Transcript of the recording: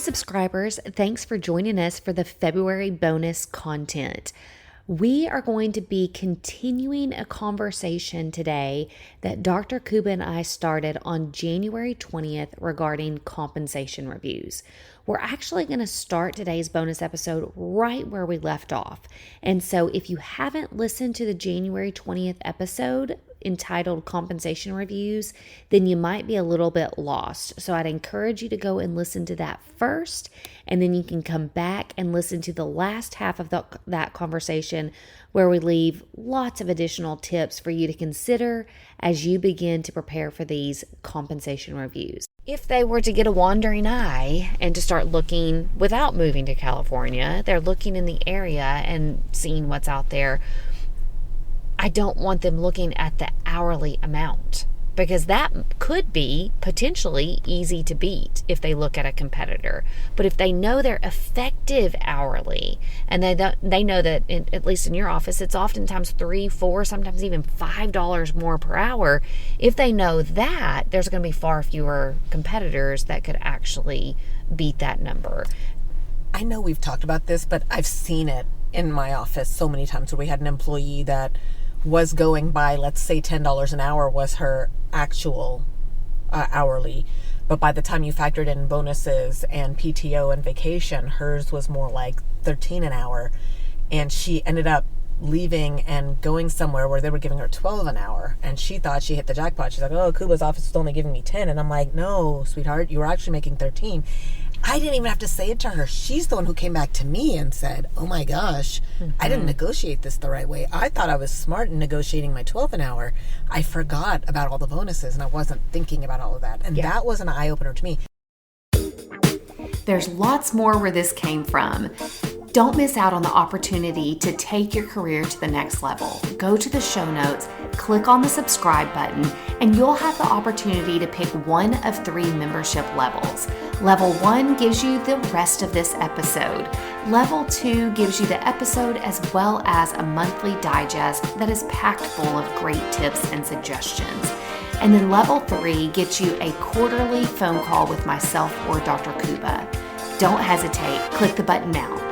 subscribers, thanks for joining us for the February bonus content. We are going to be continuing a conversation today that Dr. Kuba and I started on January 20th regarding compensation reviews. We're actually going to start today's bonus episode right where we left off. And so if you haven't listened to the January 20th episode entitled Compensation Reviews, then you might be a little bit lost. So I'd encourage you to go and listen to that first, and then you can come back and listen to the last half of that conversation where we leave lots of additional tips for you to consider as you begin to prepare for these compensation reviews. If they were to get a wandering eye and to start looking without moving to California, they're looking in the area and seeing what's out there. I don't want them looking at the hourly amount, because that could be potentially easy to beat if they look at a competitor. But if they know their effective hourly, and they know that, at least in your office, it's oftentimes $3, $4, sometimes even $5 more per hour. If they know that, there's going to be far fewer competitors that could actually beat that number. I know we've talked about this, but I've seen it in my office so many times where we had an employee that was going by, let's say $10 an hour was her actual hourly. But by the time you factored in bonuses and PTO and vacation, hers was more like $13 an hour. And she ended up leaving and going somewhere where they were giving her $12 an hour. And she thought she hit the jackpot. She's like, oh, Kuba's office is only giving me 10. And I'm like, no, sweetheart, you were actually making 13. I didn't even have to say it to her. She's the one who came back to me and said, oh my gosh, I didn't negotiate this the right way. I thought I was smart in negotiating my 12 an hour. I forgot about all the bonuses and I wasn't thinking about all of that. And that was an eye-opener to me. There's lots more where this came from. Don't miss out on the opportunity to take your career to the next level. Go to the show notes, click on the subscribe button, and you'll have the opportunity to pick one of 3 membership levels. Level 1 gives you the rest of this episode. Level 2 gives you the episode as well as a monthly digest that is packed full of great tips and suggestions. And then level 3 gets you a quarterly phone call with myself or Dr. Kuba. Don't hesitate. Click the button now.